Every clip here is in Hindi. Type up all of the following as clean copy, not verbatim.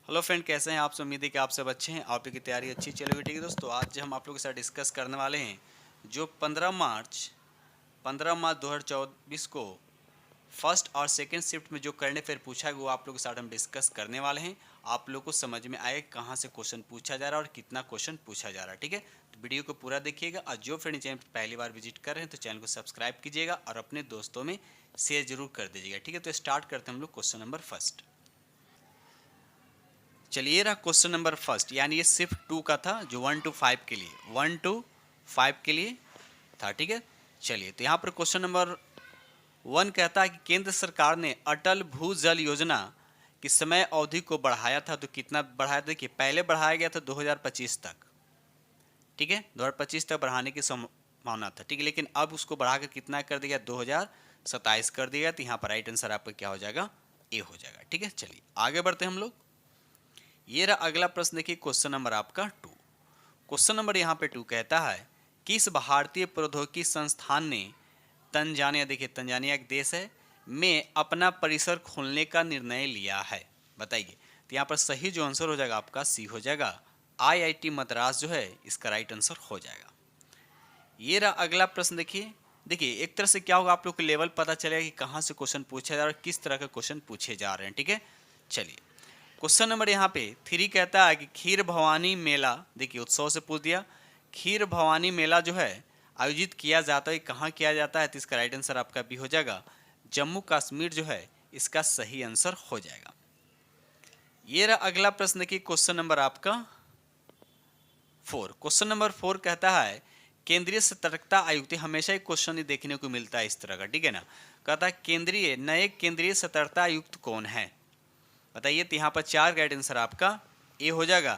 हेलो फ्रेंड, कैसे हैं आप सब। उम्मीद है कि आप सब अच्छे हैं, आप लोग की तैयारी अच्छी चल रही है। ठीक है दोस्तों, आज हम आप लोगों के साथ डिस्कस करने वाले हैं जो 15 मार्च 2024 को फर्स्ट और सेकंड शिफ्ट में जो करंट अफेयर पूछा है वो आप लोगों के साथ हम डिस्कस करने वाले हैं। आप लोग को समझ में आए कहाँ से क्वेश्चन पूछा जा रहा है और कितना क्वेश्चन पूछा जा रहा है। ठीक है, तो वीडियो को पूरा देखिएगा और जो फ्रेंड चैनल पर पहली बार विजिट कर रहे हैं तो चैनल को सब्सक्राइब कीजिएगा और अपने दोस्तों में शेयर जरूर कर दीजिएगा। ठीक है, तो स्टार्ट करते हैं हम लोग क्वेश्चन नंबर फर्स्ट। चलिए रहा क्वेश्चन नंबर फर्स्ट, यानी ये सिर्फ 2 का था जो 1 to 5 के लिए 1 to 5 के लिए था। ठीक है, चलिए तो यहाँ पर क्वेश्चन नंबर 1 कहता है कि केंद्र सरकार ने अटल भूजल योजना की समय अवधि को बढ़ाया था, तो कितना बढ़ाया था। देखिए पहले बढ़ाया गया था 2025 तक। ठीक है, 2025 तक बढ़ाने की संभावना था। ठीक है, लेकिन अब उसको बढ़ाकर कितना कर दिया, 2027 कर दिया। तो यहाँ पर राइट आंसर आपका क्या हो जाएगा, ए हो जाएगा। ठीक है, चलिए आगे बढ़ते हैं हम लोग। ये रहा अगला प्रश्न, देखिए क्वेश्चन नंबर आपका 2। क्वेश्चन नंबर यहाँ पे 2 कहता है किस भारतीय प्रौद्योगिकी संस्थान ने तंजानिया, देखिए तंजानिया एक देश है, में अपना परिसर खोलने का निर्णय लिया है। बताइए, तो यहाँ पर सही जो आंसर हो जाएगा आपका सी हो जाएगा। आईआईटी मद्रास जो है इसका राइट आंसर हो जाएगा। ये रहा अगला प्रश्न, देखिए देखिए एक तरह से क्या होगा, आप लोग को लेवल पता चलेगा कि कहाँ से क्वेश्चन पूछा जा रहा है और किस तरह के क्वेश्चन पूछे जा रहे हैं। ठीक है, चलिए क्वेश्चन नंबर यहाँ पे 3 कहता है कि खीर भवानी मेला, देखिए उत्सव से पूछ दिया, खीर भवानी मेला जो है आयोजित किया जाता है, कहाँ किया जाता है। तो इसका राइट आंसर आपका भी हो जाएगा, जम्मू कश्मीर जो है इसका सही आंसर हो जाएगा। ये रहा अगला प्रश्न, देखिए क्वेश्चन नंबर आपका 4। क्वेश्चन नंबर 4 कहता है केंद्रीय सतर्कता आयुक्त, हमेशा ही क्वेश्चन देखने को मिलता है इस तरह का। ठीक है ना, कहता है नए केंद्रीय सतर्कता आयुक्त कौन है। बताइए, तो यहाँ पर 4 राइट आंसर आपका ए हो जाएगा,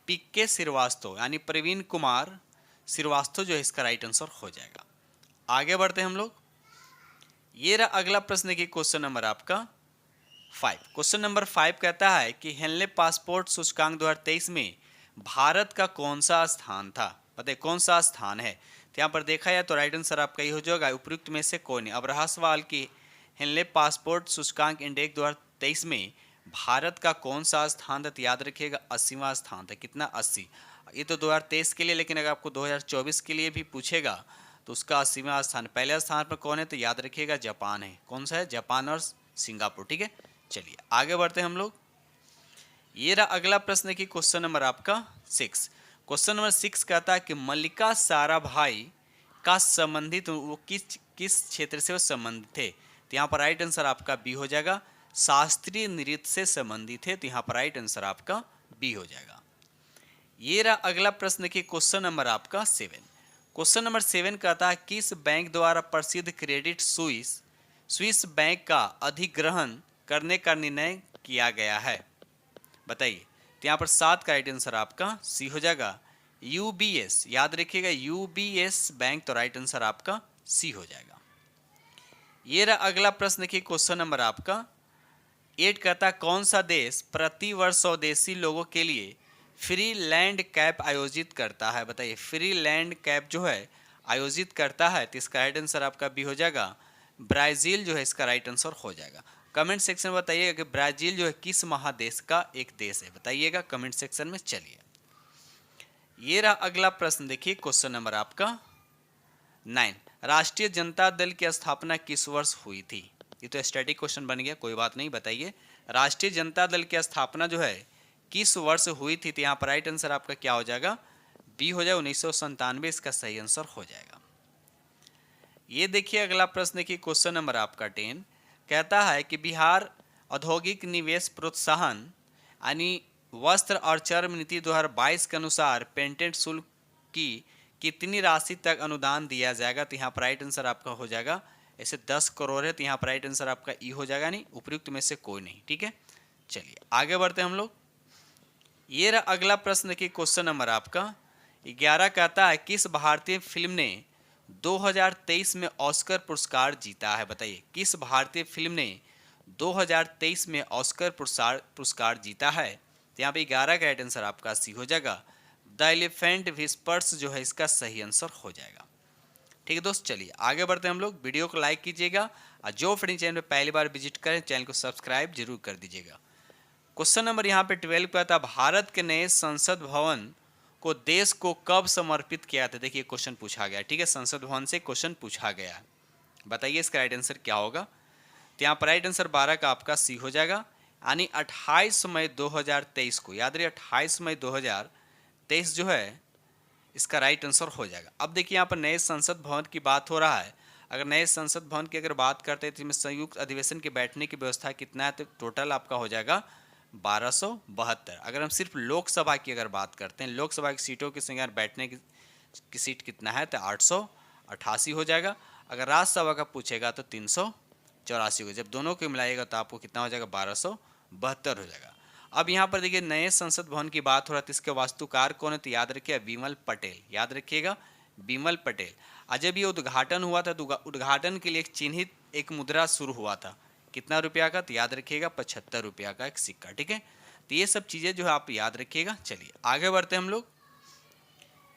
पीके श्रीवास्तव, यानी प्रवीण कुमार श्रीवास्तव जो है इसका राइट आंसर हो जाएगा। आगे बढ़ते हैं हम लोग। ये रहा अगला प्रश्न, देखिए क्वेश्चन नंबर आपका 5। क्वेश्चन नंबर 5 कहता है कि हेनले पासपोर्ट सूचकांक 2023 में भारत का कौन सा स्थान था। बताइए कौन सा स्थान है। तो यहाँ पर देखा जाए तो राइट आंसर आपका ये हो जाएगा उपयुक्त में से कोई नहीं। अब रहा सवाल की हेनले पासपोर्ट सूचकांक इंडेक्स 2023 में भारत का कौन सा स्थान था, तो याद रखिएगा 80वां स्थान था। कितना, 80। ये तो 2023 के लिए, लेकिन अगर आपको 2024 के लिए भी पूछेगा तो उसका 80वां स्थान। पहले स्थान पर कौन है, तो याद रखिएगा जापान है। कौन सा है, जापान और सिंगापुर। ठीक है, चलिए आगे बढ़ते हैं हम लोग। ये रहा अगला प्रश्न की क्वेश्चन नंबर आपका 6। क्वेश्चन नंबर 6 कहता है कि मल्लिका साराभाई का संबंधित, वो किस क्षेत्र से वो संबंधित थे। तो यहाँ पर राइट आंसर आपका बी हो जाएगा, शास्त्रीय नृत्य से संबंधित है। तो यहाँ पर राइट आंसर आपका बी हो जाएगा। ये रहा अगला प्रश्न की क्वेश्चन नंबर आपका 7। क्वेश्चन नंबर 7 कहता है किस बैंक द्वारा प्रसिद्ध क्रेडिट स्विस बैंक का अधिग्रहण करने का निर्णय किया गया है। बताइए, तो यहाँ पर 7 का राइट आंसर आपका सी हो जाएगा, यूबीएस। याद रखिएगा यूबीएस बैंक, तो राइट आंसर आपका सी हो जाएगा। ये रहा अगला प्रश्न की क्वेश्चन नंबर आपका 8 कहता है कौन सा देश प्रति वर्ष स्वदेशी लोगों के लिए फ्री लैंड कैप आयोजित करता है। बताइए, फ्री लैंड कैप जो है आयोजित करता है। तो इसका राइट आंसर आपका भी हो जाएगा, ब्राज़ील जो है इसका राइट आंसर हो जाएगा। कमेंट सेक्शन में बताइएगा कि ब्राज़ील जो है किस महादेश का एक देश है, बताइएगा कमेंट सेक्शन में। चलिए ये रहा अगला प्रश्न, देखिए क्वेश्चन नंबर आपका 9। राष्ट्रीय जनता दल की स्थापना किस वर्ष हुई थी। ये तो स्टैटिक क्वेश्चन बन गया, कोई बात नहीं। बताइए, राष्ट्रीय जनता दल की स्थापना जो है किस वर्ष हुई थी। तो यहाँ पर राइट आंसर आपका क्या हो जाएगा, बी हो जाएगा, 1997 इसका सही आंसर हो जाएगा। ये देखिए अगला प्रश्न की क्वेश्चन नंबर आपका 10 कहता है कि बिहार औद्योगिक निवेश प्रोत्साहन यानी वस्त्र और चर्म नीति 2022 के अनुसार पेटेंट शुल्क की कितनी राशि तक अनुदान दिया जाएगा। तो यहाँ पर राइट आंसर आपका हो जाएगा, ऐसे 10 करोड़ है। तो यहाँ पर राइट आंसर आपका ई हो जाएगा, नहीं उपयुक्त में से कोई नहीं। ठीक है, चलिए आगे बढ़ते हैं हम लोग। ये रहा अगला प्रश्न की क्वेश्चन नंबर आपका 11 कहता है किस भारतीय फिल्म ने 2023 में ऑस्कर पुरस्कार जीता है। बताइए, किस भारतीय फिल्म ने 2023 में ऑस्कर पुरस्कार जीता है। तो यहाँ पे 11 का राइट आंसर आपका सी हो जाएगा, द एलिफेंट विस्पर्स जो है इसका सही आंसर हो जाएगा। ठीक है दोस्त, चलिए आगे बढ़ते हैं हम लोग। वीडियो को लाइक कीजिएगा और जो फ्रेंड चैनल पर पहली बार विजिट करें चैनल को सब्सक्राइब जरूर कर दीजिएगा। क्वेश्चन नंबर यहाँ पे 12 पे आता, भारत के नए संसद भवन को देश को कब समर्पित किया था। देखिए क्वेश्चन पूछा गया, ठीक है, संसद भवन से क्वेश्चन पूछा गया है। बताइए इसका राइट आंसर क्या होगा। तो यहाँ पर राइट आंसर 12 का आपका सी हो जाएगा, यानी 28 मई 2023 को। याद रहिए 28 मई 2023 जो है इसका राइट आंसर हो जाएगा। अब देखिए यहाँ पर नए संसद भवन की बात हो रहा है। अगर नए संसद भवन की अगर बात करते हैं तो इसमें संयुक्त अधिवेशन के बैठने की व्यवस्था कितना है, तो टोटल आपका हो जाएगा 1272। अगर हम सिर्फ लोकसभा की अगर बात करते हैं, लोकसभा की सीटों की संख्या बैठने की सीट कितना है, तो 888 हो जाएगा। अगर राज्यसभा का पूछेगा तो 384 हो। जब दोनों को मिलाइएगा तो आपको कितना हो जाएगा, 1272 हो जाएगा। अब यहाँ पर देखिए नए संसद भवन की बात हो रहा है, तो इसके वास्तुकार कौन है, तो याद रखिएगा विमल पटेल। याद रखिएगा विमल पटेल। जब ये उद्घाटन हुआ था तो उद्घाटन के लिए एक चिन्हित एक मुद्रा शुरू हुआ था, कितना रुपया का, तो याद रखिएगा 75 रुपया का एक सिक्का, ठीक है। तो ये सब चीज़ें जो है आप याद रखिएगा। चलिए आगे बढ़ते हैं हम लोग।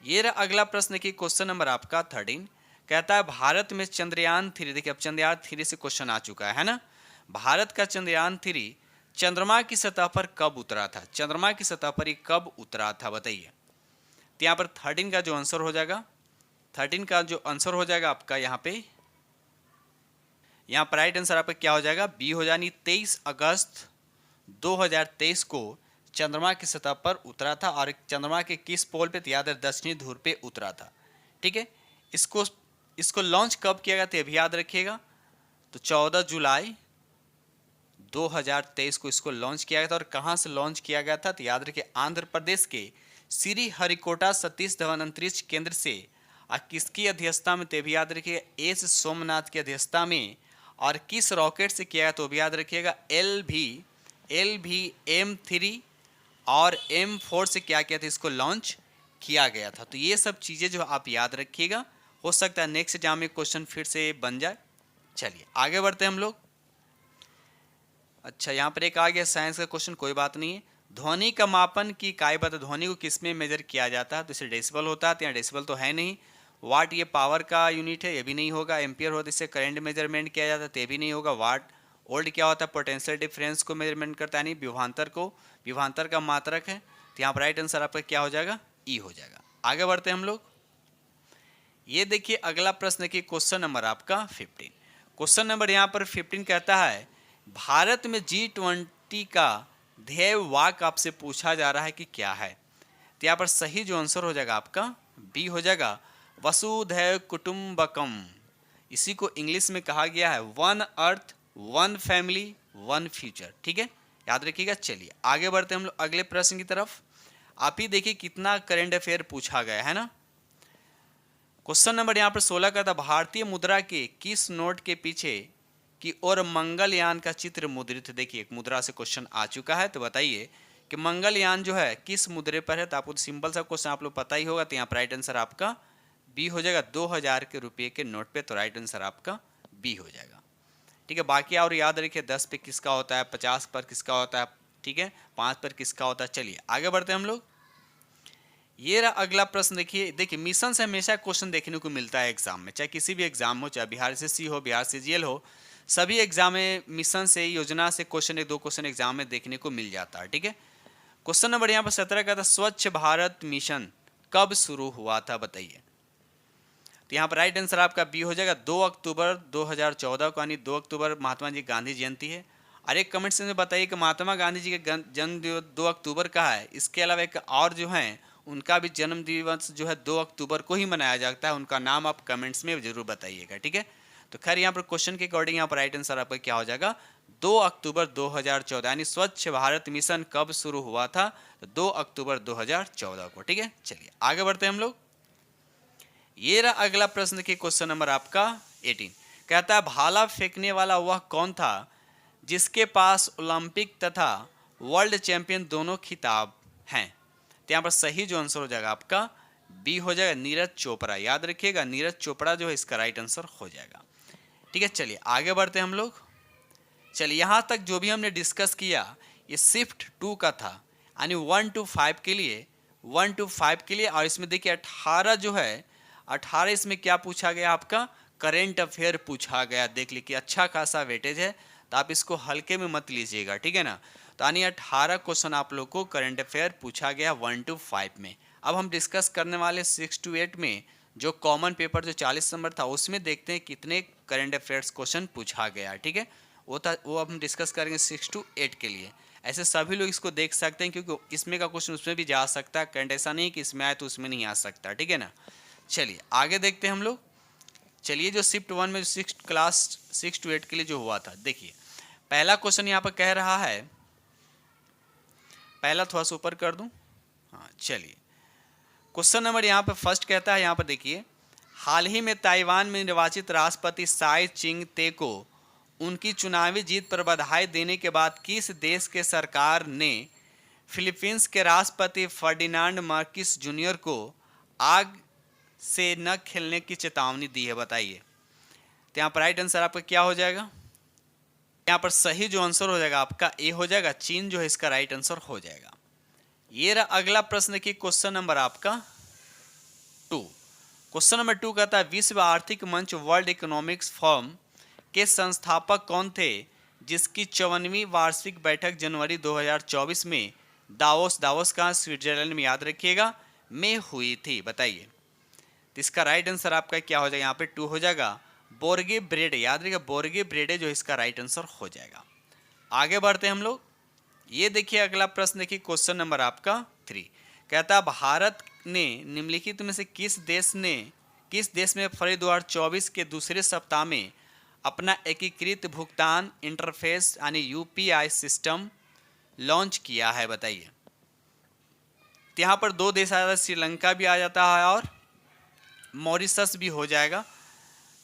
ये रहा अगला प्रश्न की क्वेश्चन नंबर आपका 13, कहता है भारत में चंद्रयान 3, देखिए अब चंद्रयान 3 से क्वेश्चन आ चुका है ना। भारत का चंद्रयान 3 चंद्रमा की सतह पर कब उतरा था, चंद्रमा की सतह पर ये कब उतरा था बताइए। तो यहाँ पर 13 का जो आंसर हो जाएगा, 13 का जो आंसर हो जाएगा आपका यहाँ पे, यहाँ पर राइट आंसर आपका क्या हो जाएगा, बी हो जानी 23 अगस्त 2023 को चंद्रमा की सतह पर उतरा था। और चंद्रमा के किस पोल पे, याद है दक्षिणी ध्रुव पे उतरा था, ठीक है। इसको लॉन्च कब किया गया था, अभी याद रखिएगा, तो 14 जुलाई 2023 को इसको लॉन्च किया गया था। और कहाँ से लॉन्च किया गया था, तो याद रखिए आंध्र प्रदेश के श्री हरिकोटा सतीश धवन अंतरिक्ष केंद्र से। और किसकी अध्यक्षता में, तो भी याद रखिएगा एस सोमनाथ की अध्यक्षता में। और किस रॉकेट से किया गया, तो भी याद रखिएगा LV-M3 और M4 से क्या किया था, इसको लॉन्च किया गया था। तो ये सब चीज़ें जो आप याद रखिएगा, हो सकता है नेक्स्ट एग्जाम में क्वेश्चन फिर से बन जाए। चलिए आगे बढ़ते हैं हम लोग। अच्छा यहाँ पर एक आ गया साइंस का क्वेश्चन, कोई बात नहीं है। ध्वनि का मापन की इकाई बता, ध्वनि को किस में मेजर किया जाता है, तो इसे डेसिबल होता है, तो यहाँ डेसिबल तो है नहीं। वाट ये पावर का यूनिट है, ये भी नहीं होगा। एम्पियर होता है, इससे करंट मेजरमेंट किया जाता है, तो ये भी नहीं होगा। वाट वोल्ट क्या होता है, पोटेंशियल डिफरेंस को मेजरमेंट करता है, नहीं विभवांतर का मात्रक है। तो यहाँ पर राइट आंसर आपका क्या हो जाएगा, ई हो जाएगा। आगे बढ़ते हैं हम लोग। ये देखिए अगला प्रश्न की क्वेश्चन नंबर आपका 15। क्वेश्चन नंबर यहाँ पर 15 कहता है भारत में G20 का ध्येय वाक्य आपसे पूछा जा रहा है कि क्या है। तो यहाँ पर सही जो आंसर हो जाएगा आपका बी हो जाएगा, वसुधैव कुटुंबकम। इसी को इंग्लिश में कहा गया है one earth one family one future, ठीक है, याद रखिएगा। चलिए आगे बढ़ते हैं हम लोग अगले प्रश्न की तरफ। आप ही देखिए कितना करंट अफेयर पूछा गया है ना। क्वेश्चन नंबर यहाँ पर 16 का था, भारतीय मुद्रा के किस नोट के पीछे की ओर मंगलयान का चित्र मुद्रित। देखिए एक मुद्रा से क्वेश्चन आ चुका है, तो बताइए कि मंगलयान जो है किस मुद्रे पर है। तो आपको सिंपल सा क्वेश्चन आप लोग पता ही होगा, तो यहाँ पर राइट आंसर आपका बी हो जाएगा, 2000 के रुपये के नोट पे। तो राइट आंसर आपका बी हो जाएगा, ठीक है। बाकी और याद रखिए 10 पे किसका होता है, 50 पर किसका होता है, ठीक है, 5 पर किसका होता है। चलिए आगे बढ़ते हैं हम लोग। ये रहा अगला प्रश्न। देखिए मिशन से हमेशा क्वेश्चन देखने को मिलता है एग्जाम में, चाहे किसी भी एग्जाम हो, चाहे बिहार SSC हो, बिहार CGL हो, सभी एग्जाम में मिशन से, योजना से क्वेश्चन, 1-2 क्वेश्चन एग्जाम में देखने को मिल जाता है, ठीक है। क्वेश्चन नंबर यहाँ पर 17 का था, स्वच्छ भारत मिशन कब शुरू हुआ था बताइए। तो यहाँ पर राइट आंसर आपका बी हो जाएगा, 2 अक्टूबर 2014 को, यानी 2 अक्टूबर महात्मा जी गांधी जयंती है। और एक कमेंट से बताइए कि महात्मा गांधी जी का जन्म दिवस 2 अक्टूबर का है। इसके अलावा एक और जो है उनका भी जन्म दिवस जो है 2 अक्टूबर को ही मनाया जाता है, उनका नाम आप कमेंट्स में जरूर बताइएगा, ठीक है। तो खैर यहाँ पर क्वेश्चन के अकॉर्डिंग यहाँ पर राइट आंसर आपका क्या हो जाएगा, 2 अक्टूबर 2014, यानी स्वच्छ भारत मिशन कब शुरू हुआ था, तो 2 अक्टूबर 2014 को, ठीक है। चलिए आगे बढ़ते हैं हम लोग। ये रहा अगला प्रश्न के क्वेश्चन नंबर आपका 18, कहता है भाला फेंकने वाला वह कौन था जिसके पास ओलंपिक तथा वर्ल्ड चैंपियन दोनों खिताब हैं। तो यहाँ पर सही जो आंसर हो जाएगा आपका बी हो जाएगा, नीरज चोपड़ा। याद रखिएगा नीरज चोपड़ा जो है इसका राइट आंसर हो जाएगा, ठीक है। चलिए आगे बढ़ते हैं हम लोग। चलिए यहाँ तक जो भी हमने डिस्कस किया ये शिफ्ट 2 का था, यानी 1 to 5 के लिए, 1 to 5 के लिए। और इसमें देखिए 18 जो है, 18 इसमें क्या पूछा गया आपका, करेंट अफेयर पूछा गया। देख लीजिए अच्छा खासा वेटेज है, तो आप इसको हल्के में मत लीजिएगा, ठीक है ना। तो यानी 18 क्वेश्चन आप लोग को करंट अफेयर पूछा गया 1 to 5 में। अब हम डिस्कस करने वाले 6 to 8 में जो कॉमन पेपर जो 40 नंबर था उसमें देखते हैं कितने करंट अफेयर्स क्वेश्चन पूछा गया, ठीक है। वो अब हम डिस्कस करेंगे 6 to 8 के लिए। ऐसे सभी लोग इसको देख सकते हैं क्योंकि इसमें का क्वेश्चन उसमें भी जा सकता है, करंट ऐसा नहीं कि इसमें आए तो उसमें नहीं आ सकता, ठीक है ना। चलिए आगे देखते हैं हम लोग। चलिए जो शिफ्ट 1 में 6 to 8 के लिए जो हुआ था, देखिए पहला क्वेश्चन यहाँ पर कह रहा है, पहला थोड़ा सा ऊपर कर दूं, हाँ चलिए। क्वेश्चन नंबर यहाँ पर फर्स्ट कहता है, यहाँ पर देखिए, हाल ही में ताइवान में निर्वाचित राष्ट्रपति साई चिंग ते को उनकी चुनावी जीत पर बधाई देने के बाद किस देश के सरकार ने फिलीपींस के राष्ट्रपति फर्डिनांड मार्कोस जूनियर को आग से न खेलने की चेतावनी दी है, बताइए। तो यहाँ पर राइट आंसर आपका क्या हो जाएगा? यहाँ पर सही जो आंसर हो जाएगा आपका ए हो जाएगा, चीन जो है इसका राइट आंसर हो जाएगा। ये रहा अगला प्रश्न की क्वेश्चन नंबर आपका 2। क्वेश्चन नंबर 2 कहता है, विश्व आर्थिक मंच वर्ल्ड इकोनॉमिक्स फोरम के संस्थापक कौन थे जिसकी 54वीं वार्षिक बैठक जनवरी 2024 में दावोस का स्विट्जरलैंड में, याद रखिएगा, में हुई थी, बताइए। तो इसका राइट आंसर आपका क्या हो जाएगा? यहाँ पे 2 हो जाएगा, बोर्गे ब्रेडे, याद रखिएगा बोर्गे ब्रेडे जो इसका राइट आंसर हो जाएगा। आगे बढ़ते हैं हम लोग। ये देखिए अगला प्रश्न देखिए क्वेश्चन नंबर आपका 3 कहता है, भारत ने निम्नलिखित में से किस देश में फरवरी 2024 के दूसरे सप्ताह में अपना एकीकृत भुगतान इंटरफेस यानी यूपीआई सिस्टम लॉन्च किया है, बताइए। तो यहाँ पर 2 देश आ जाता है, श्रीलंका भी आ जाता है और मॉरिशस भी हो जाएगा,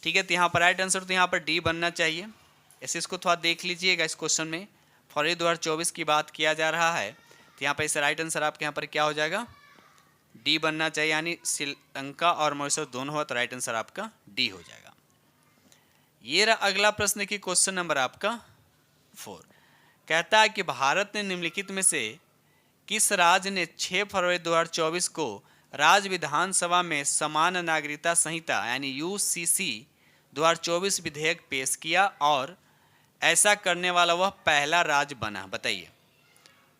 ठीक है। तो यहाँ पर राइट आंसर तो यहाँ पर डी बनना चाहिए। ऐसे इसको थोड़ा देख लीजिएगा, इस क्वेश्चन में फरवरी 2024 की बात किया जा रहा है, तो यहाँ पर इसे राइट आंसर आपके यहाँ पर क्या हो जाएगा? डी बनना चाहिए, यानी श्रीलंका और मॉरिशस दोनों हो तो राइट आंसर आपका डी हो जाएगा। ये रहा अगला प्रश्न की क्वेश्चन नंबर आपका 4 कहता है कि भारत ने निम्नलिखित में से किस राज्य ने 6 फरवरी 2024 को राज्य विधानसभा में समान नागरिकता संहिता यानी यूसीसी 2024 विधेयक पेश किया और ऐसा करने वाला वह पहला राज्य बना, बताइए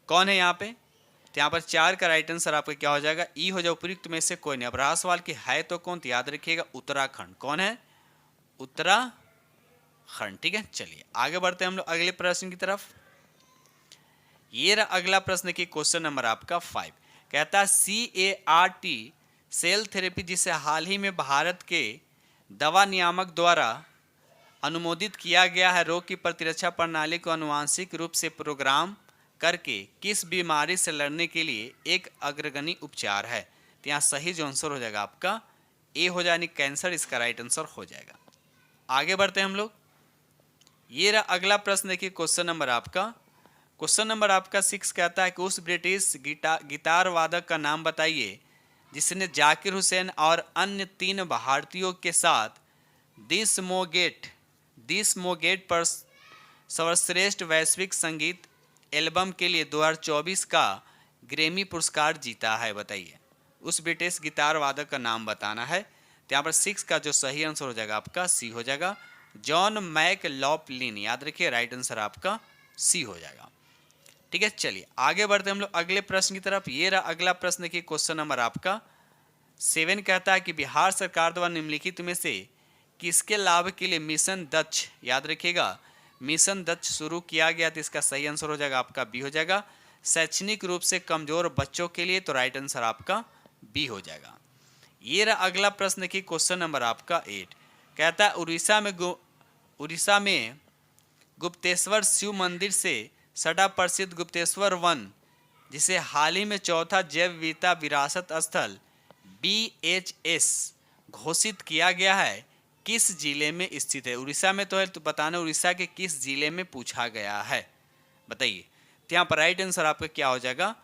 कौन है यहाँ पे? तो यहाँ पर 4 का राइट आंसर आपका क्या हो जाएगा? ई हो जाए, उपयुक्त में से कोई नहीं। अब रहा सवाल कि है तो कौन, तो याद रखिएगा उत्तराखंड। कौन है? उत्तराखंड, ठीक है। चलिए आगे बढ़ते हैं हम लोग अगले प्रश्न की तरफ। ये रहा अगला प्रश्न की क्वेश्चन नंबर आपका 5 कहता है, CAR-T सेल थेरेपी जिसे हाल ही में भारत के दवा नियामक द्वारा अनुमोदित किया गया है, रोग की प्रतिरक्षा प्रणाली को आनुवांशिक रूप से प्रोग्राम करके किस बीमारी से लड़ने के लिए एक अग्रगणी उपचार है। तो यहाँ सही जो आंसर हो जाएगा आपका ए हो जाए, कैंसर इसका राइट आंसर हो जाएगा। आगे बढ़ते हैं हम लोग। ये रहा अगला प्रश्न देखिए क्वेश्चन नंबर आपका 6 कहता है कि उस ब्रिटिश गिटार वादक का नाम बताइए जिसने जाकिर हुसैन और अन्य 3 भारतीयों के साथ दिस मोगेट पर सर्वश्रेष्ठ वैश्विक संगीत एल्बम के लिए 2024 का ग्रैमी पुरस्कार जीता है, बताइए। उस ब्रिटिश गिटार वादक का नाम बताना है। तो यहाँ पर 6 का जो सही आंसर हो जाएगा आपका सी हो जाएगा, जॉन मैकलॉफ्लिन, याद रखिए राइट आंसर आपका सी हो जाएगा, ठीक है। चलिए आगे बढ़ते हम लोग अगले प्रश्न की तरफ। ये रहा अगला प्रश्न की क्वेश्चन नंबर आपका 7 कहता है कि बिहार सरकार द्वारा निम्नलिखित में से किसके लाभ के लिए मिशन दक्ष, याद रखिएगा मिशन दक्ष शुरू किया गया, तो इसका सही आंसर हो जाएगा आपका बी हो जाएगा, शैक्षणिक रूप से कमजोर बच्चों के लिए, तो राइट आंसर आपका बी हो जाएगा। ये रहा अगला प्रश्न की क्वेश्चन नंबर आपका 8 कहता है, उड़ीसा में गुप्तेश्वर शिव मंदिर से सटा प्रसिद्ध गुप्तेश्वर वन जिसे हाल ही में 4था जैव विविधता विरासत स्थल BHS घोषित किया गया है, किस जिले में स्थित है? उड़ीसा में तो है, तो बताना उड़ीसा के किस जिले में पूछा गया है, बताइए। तो यहाँ पर राइट आंसर आपका क्या हो जाएगा?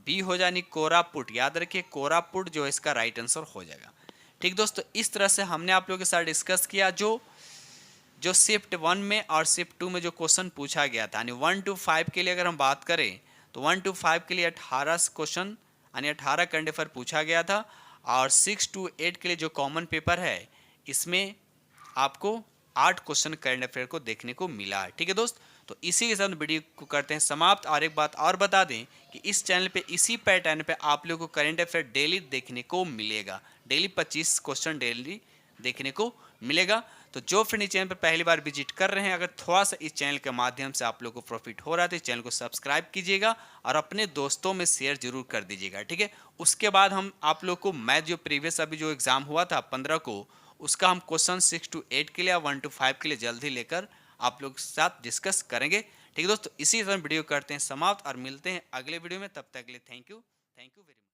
बी हो जाए, कोरापुट, याद रखिए कोरापुट जो है इसका राइट आंसर हो जाएगा। ठीक दोस्तों, इस तरह से हमने आप लोगों के साथ डिस्कस किया जो शिफ्ट 1 में और शिफ्ट 2 में जो क्वेश्चन पूछा गया था, यानी 1 to 5 के लिए अगर हम बात करें तो 1 to 5 के लिए 18 क्वेश्चन यानी 18 करंट अफेयर पूछा गया था, और 6 to 8 के लिए जो कॉमन पेपर है इसमें आपको 8 क्वेश्चन करंट अफेयर को देखने को मिला है। ठीक है दोस्त, तो इसी के साथ वीडियो को करते हैं समाप्त। और एक बात और बता दें कि इस चैनल पे इसी पैटर्न पे आप लोगों को करंट अफेयर डेली देखने को मिलेगा, डेली 25 क्वेश्चन डेली देखने को मिलेगा। तो जो फ्रेंड इस चैनल पर पहली बार विजिट कर रहे हैं, अगर थोड़ा सा इस चैनल के माध्यम से आप लोग को प्रॉफिट हो रहा है तो इस चैनल को सब्सक्राइब कीजिएगा और अपने दोस्तों में शेयर जरूर कर दीजिएगा, ठीक है। उसके बाद हम आप लोग को मैथ जो प्रीवियस अभी जो एग्जाम हुआ था 15 को, उसका हम क्वेश्चन 6 to 8 के लिए या 1 to 5 के लिए जल्द ही लेकर आप लोग के साथ डिस्कस करेंगे, ठीक है दोस्तों। इसी तरह वीडियो करते हैं समाप्त और मिलते हैं अगले वीडियो में। तब तक के लिए थैंक यू वेरी मच।